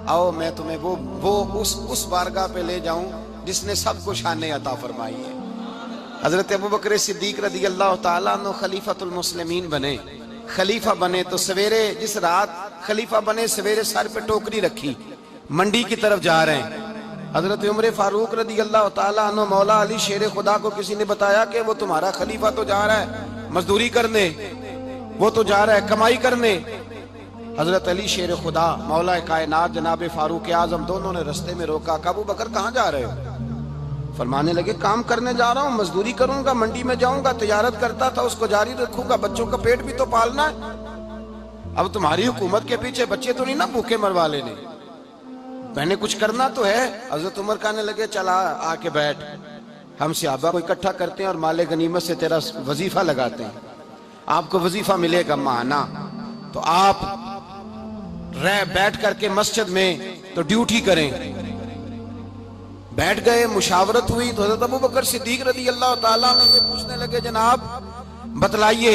آؤ میں تمہیں وہ اس بارگاہ پہ لے جاؤں جس نے سب کو شانیں عطا فرمائی ہے۔ حضرت ابوبکر صدیق رضی اللہ تعالیٰ عنہ خلیفۃ المسلمین بنے، خلیفہ بنے تو سویرے جس رات خلیفہ بنے سویرے سر پہ ٹوکری رکھی، منڈی کی طرف جا رہے ہیں۔ حضرت عمر فاروق رضی اللہ تعالیٰ عنہ مولا علی شیر خدا کو کسی نے بتایا کہ وہ تمہارا خلیفہ تو جا رہا ہے مزدوری کرنے، وہ تو جا رہا ہے کمائی کرنے۔ حضرت علی شیر خدا مولا کائنات جناب فاروق اعظم دونوں نے رستے میں روکا کہ ابو بکر کہاں جا رہے ہو؟ فرمانے لگے کام کرنے جا رہا ہوں، مزدوری کروں گا، منڈی میں جاؤں گا، تجارت کرتا تھا اس کو جاری رکھوں گا، بچوں کا پیٹ بھی تو پالنا ہے۔ اب تمہاری حکومت کے پیچھے بچے تو نہیں نا بھوکے مروا لینے، میں نے کچھ کرنا تو ہے۔ حضرت عمر کہنے لگے چلا آ کے بیٹھ، ہم صحابہ کو اکٹھا کرتے ہیں اور مال غنیمت سے تیرا وظیفہ لگاتے ہیں، آپ کو وظیفہ ملے گا ماہانہ، تو آپ بیٹھ کر کے مسجد میں تو ڈیوٹی کریں۔ بیٹھ گئے، مشاورت ہوئی تو حضرت ابوبکر صدیق رضی اللہ تعالیٰ عنہ سے پوچھنے لگے جناب بتلائیے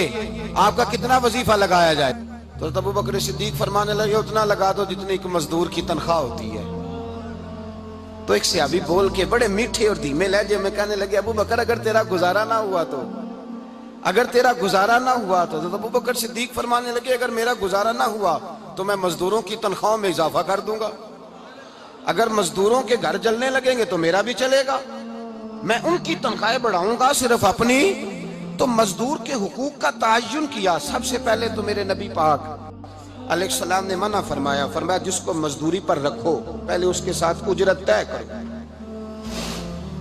آپ کا کتنا وظیفہ لگایا جائے؟ تو حضرت ابوبکر صدیق فرمانے لگے اتنا لگا دو جتنی ایک مزدور کی تنخواہ ہوتی ہے۔ تو ایک صحابی بول کے بڑے میٹھے اور دھیمے لہجے میں کہنے لگے ابوبکر اگر تیرا گزارا نہ ہوا تو، اگر تیرا گزارا نہ ہوا تو۔ حضرت ابوبکر صدیق فرمانے لگے اگر میرا گزارا نہ ہوا تو میں مزدوروں کی تنخواہوں میں اضافہ کر دوں گا، اگر مزدوروں کے گھر جلنے لگیں گے تو میرا بھی چلے گا، میں ان کی تنخواہیں بڑھاؤں گا صرف اپنی۔ تو مزدور کے حقوق کا تعین کیا۔ سب سے پہلے تو میرے نبی پاک علیہ السلام نے منع فرمایا، فرمایا جس کو مزدوری پر رکھو پہلے اس کے ساتھ اجرت طے کرو۔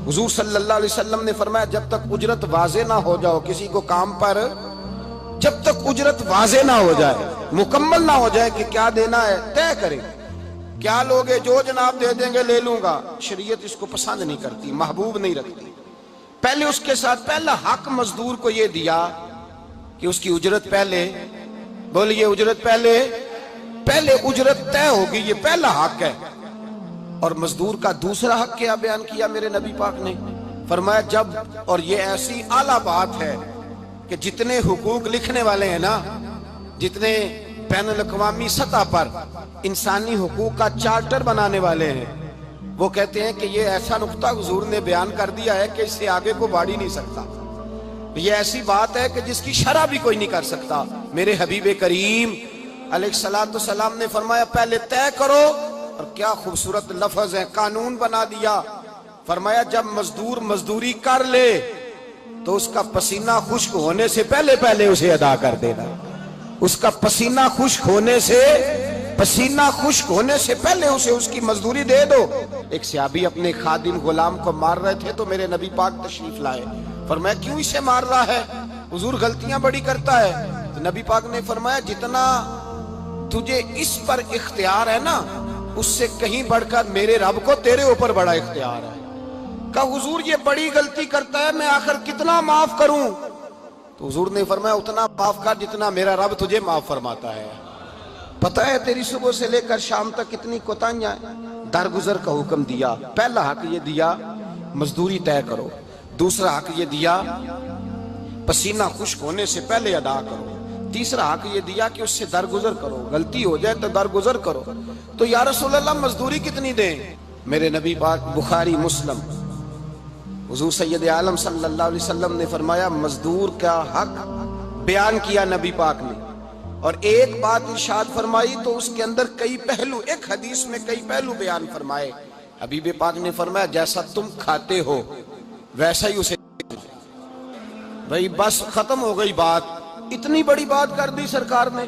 حضور صلی اللہ علیہ وسلم نے فرمایا جب تک اجرت واضح نہ ہو جاؤ کسی کو کام پر، جب تک اجرت واضح نہ ہو جائے، مکمل نہ ہو جائے کہ کیا دینا ہے، طے کرے۔ کیا لوگے جو جناب دے دیں گے لے لوں گا، شریعت اس کو پسند نہیں کرتی، محبوب نہیں رکھتی۔ پہلے اس کے ساتھ پہلا حق مزدور کو یہ دیا کہ اس کی اجرت پہلے، بولیے اجرت پہلے اجرت طے ہوگی، یہ پہلا حق ہے۔ اور مزدور کا دوسرا حق کیا بیان کیا میرے نبی پاک نے؟ فرمایا جب، اور یہ ایسی اعلیٰ بات ہے کہ جتنے حقوق لکھنے والے ہیں نا، جتنے بین الاقوامی سطح پر انسانی حقوق کا چارٹر بنانے والے ہیں، وہ کہتے ہیں کہ یہ ایسا نقطہ حضور نے بیان کر دیا ہے کہ اس سے آگے کو بڑھ ہی نہیں سکتا، یہ ایسی بات ہے کہ جس کی شرح بھی کوئی نہیں کر سکتا۔ میرے حبیب کریم علیہ السلام نے فرمایا پہلے طے کرو، اور کیا خوبصورت لفظ ہے، قانون بنا دیا۔ فرمایا جب مزدور مزدوری کر لے تو اس کا پسینہ خشک ہونے سے پہلے اسے ادا کر دینا، اس کا پسینہ خشک ہونے سے پہلے اسے اس کی مزدوری دے دو۔ ایک صحابی اپنے خادم غلام کو مار رہے تھے تو میرے نبی پاک تشریف لائے، فرمایا کیوں اسے مار رہا ہے؟ حضور غلطیاں بڑی کرتا ہے۔ تو نبی پاک نے فرمایا جتنا تجھے اس پر اختیار ہے نا، اس سے کہیں بڑھ کر میرے رب کو تیرے اوپر بڑا اختیار ہے۔ کہا حضور یہ بڑی غلطی کرتا ہے، میں آخر کتنا معاف کروں؟ تو حضور نے فرمایا اتنا معاف کر جتنا میرا رب تجھے معاف فرماتا ہے۔ پتہ ہے تیری صبح سے لے کر شام تک کتنی کوتاہیاں ہیں، درگزر کا حکم دیا۔ پہلا حق یہ دیا مزدوری طے کرو، دوسرا حق یہ دیا پسینہ خشک ہونے سے پہلے ادا کرو، تیسرا حق یہ دیا کہ اس سے درگزر کرو، غلطی ہو جائے تو درگزر کرو۔ تو یا رسول اللہ مزدوری کتنی دیں؟ میرے نبی پاک بخاری مسلم حضور سید عالم صلی اللہ علیہ وسلم نے فرمایا مزدور کا حق بیان کیا نبی پاک نے، اور ایک بات ارشاد فرمائی تو اس کے اندر کئی پہلو، ایک حدیث میں کئی پہلو بیان فرمائے۔ حبیب پاک نے فرمایا جیسا تم کھاتے ہو ویسا ہی اسے، بھئی بس ختم ہو گئی بات۔ اتنی بڑی بات کر دی سرکار نے۔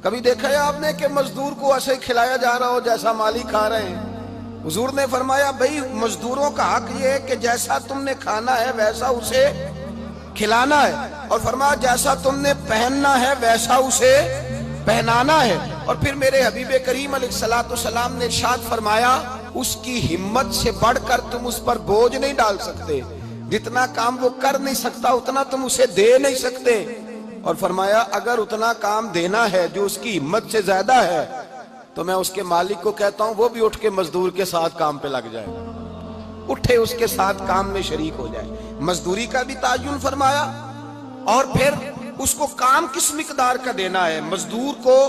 کبھی دیکھا ہے آپ نے کہ مزدور کو ایسے کھلایا جا رہا ہو جیسا مالی کھا رہے ہیں؟ حضور نے فرمایا بھئی مزدوروں کا حق یہ ہے کہ جیسا تم نے کھانا ہے ویسا اسے کھلانا ہے، اور فرمایا جیسا تم نے پہننا ہے ویسا اسے پہنانا ہے۔ اور پھر میرے حبیب کریم علیہ السلام نے ارشاد فرمایا اس کی ہمت سے بڑھ کر تم اس پر بوجھ نہیں ڈال سکتے، جتنا کام وہ کر نہیں سکتا اتنا تم اسے دے نہیں سکتے۔ اور فرمایا اگر اتنا کام دینا ہے جو اس کی ہمت سے زیادہ ہے تو میں اس کے مالک کو کہتا ہوں وہ بھی اٹھ کے مزدور کے ساتھ کام پہ لگ جائے، اٹھے اس کے ساتھ کام میں شریک ہو جائے۔ مزدوری کا بھی تعین فرمایا، اور پھر اس کو کام کس مقدار کا دینا ہے، مزدور کو